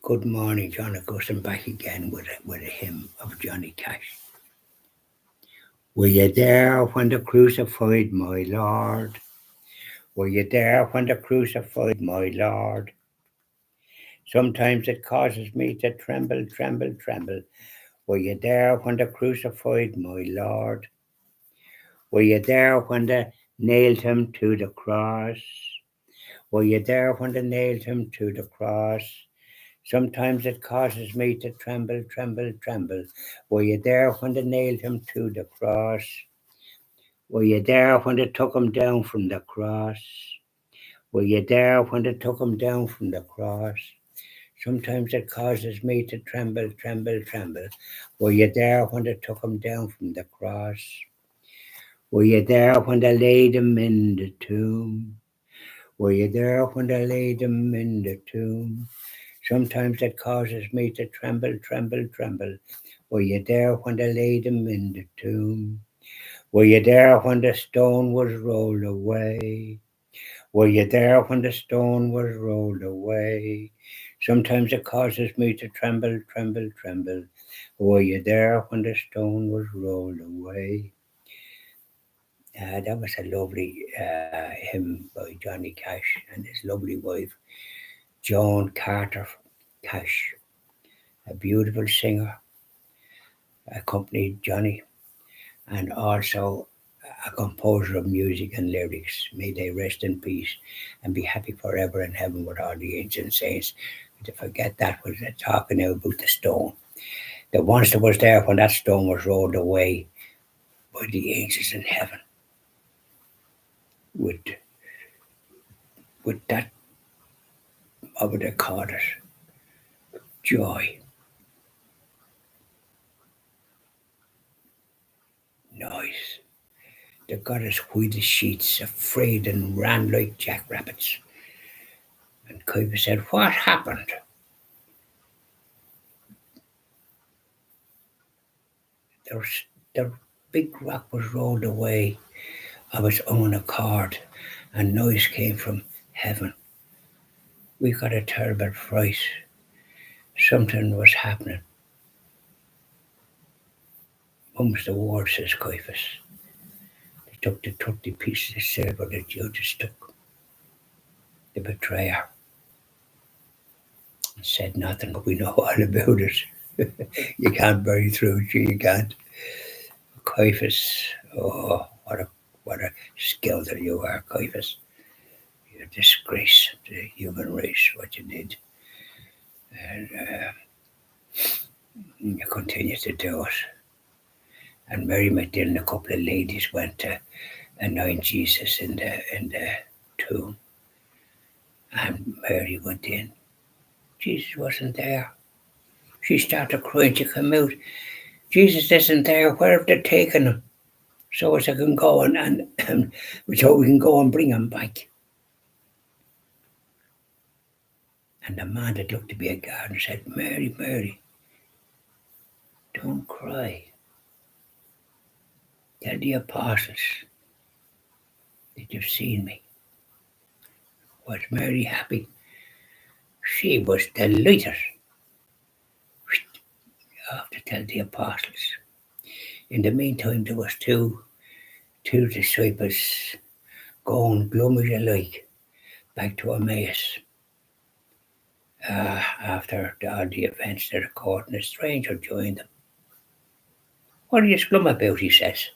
Good morning, John Augustine, back again with a hymn of Johnny Cash. Were you there when the crucified my Lord? Were you there when the crucified my Lord? Sometimes it causes me to tremble, tremble, tremble. Were you there when the crucified my Lord? Were you there when they nailed him to the cross? Were you there when they nailed him to the cross? Sometimes it causes me to tremble, tremble, tremble. Were you there when they nailed him to the cross? Were you there when they took him down from the cross? Were you there when they took him down from the cross? Sometimes it causes me to tremble, tremble, tremble. Were you there when they took him down from the cross? Were you there when they laid him in the tomb? Were you there when they laid him in the tomb? Sometimes it causes me to tremble, tremble, tremble. Were you there when they laid him in the tomb? Were you there when the stone was rolled away? Were you there when the stone was rolled away? Sometimes it causes me to tremble, tremble, tremble. Were you there when the stone was rolled away? That was a lovely hymn by Johnny Cash and his lovely wife, Joan Carter Cash, a beautiful singer, accompanied Johnny, and also a composer of music and lyrics. May they rest in peace and be happy forever in heaven with all the ancient saints. To forget that was talking now about the stone. The once that was there when that stone was rolled away by the angels in heaven. With that, what would they call it? Joy, noise. They got as white as sheets, afraid and ran like jackrabbits. And Kuiper said, "What happened?" The big rock was rolled away of its own accord, and noise came from heaven. We got a terrible fright. Something was happening. Mum's the word, says Caiaphas. They took the 30 pieces of silver that Judas took. The betrayer said nothing, but we know all about it. You can't bury through it, you can't. Caiaphas, oh, what a skelter you are, Caiaphas. You disgrace the human race, what you did. And you continue to do it. And Mary Magdalene, a couple of ladies went to anoint Jesus in the tomb. And Mary went in. Jesus wasn't there. She started crying. She came out. Jesus isn't there. Where have they taken him? So as I can go and so we can go and bring him back. And the man that looked to be a gardener said, "Mary, Mary, don't cry. Tell the apostles that you've seen me." Was Mary happy? She was delighted. Off to tell the apostles. In the meantime, there was two disciples going glum as you like back to Emmaus after all the events that occurred, and a stranger joined them. "What are you glum about?" he says.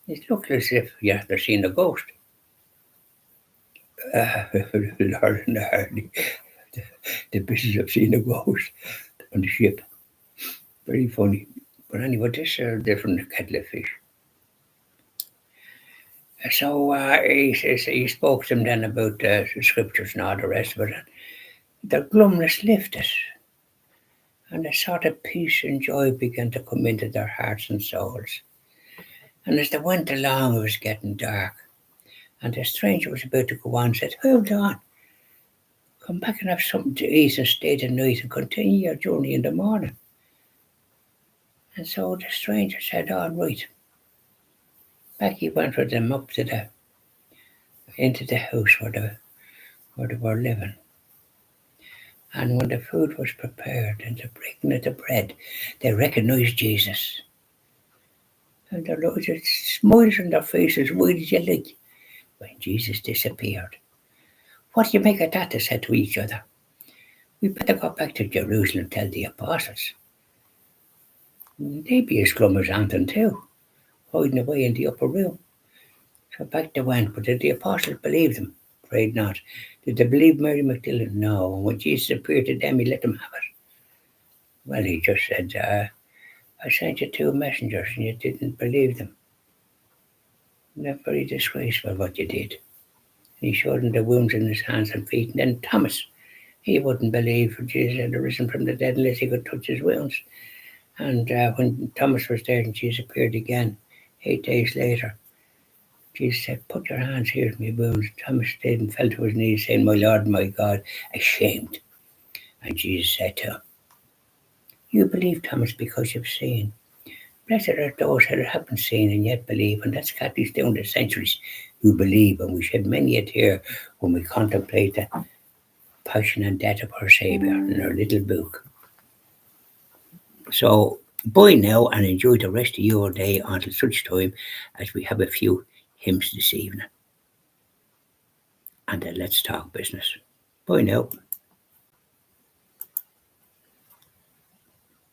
"It looks as if you after seen a ghost." Lord and Hardy, the business of seeing a ghost on the ship. Very funny. But anyway, this is a different kettle of fish. So he spoke to them then about the scriptures and all the rest of it. The glumness lifted, and a sort of peace and joy began to come into their hearts and souls. And as they went along, it was getting dark, and the stranger was about to go on, said, "Hold on, come back and have something to eat and stay the night and continue your journey in the morning." And so the stranger said, "All right." Back he went with them up to into the house where they were living. And when the food was prepared and the breaking of the bread, they recognized Jesus. And there was smiles on their faces, wide as you like, when Jesus disappeared. What do you make of that? They said to each other. We better go back to Jerusalem and tell the apostles. They'd be as glum as Anton too, hiding away in the upper room. So back they went, but did the apostles believe them? Afraid not. Did they believe Mary Magdalene? No. And when Jesus appeared to them, he let them have it. Well, he just said, I sent you 2 messengers and you didn't believe them. Not very disgraceful what you did. And he showed him the wounds in his hands and feet. And then Thomas, he wouldn't believe Jesus had arisen from the dead unless he could touch his wounds. And when Thomas was there and Jesus appeared again 8 days later, Jesus said, put your hands here to my wounds. Thomas stayed and fell to his knees saying, my Lord, my God, ashamed. And Jesus said to him, you believe, Thomas, because you've seen. Blessed are those that haven't seen and yet believe. And that's Catholics down the centuries who believe. And we shed many a tear when we contemplate the passion and death of our Saviour in our little book. So bye now and enjoy the rest of your day until such time as we have a few hymns this evening. And then let's talk business. Bye now.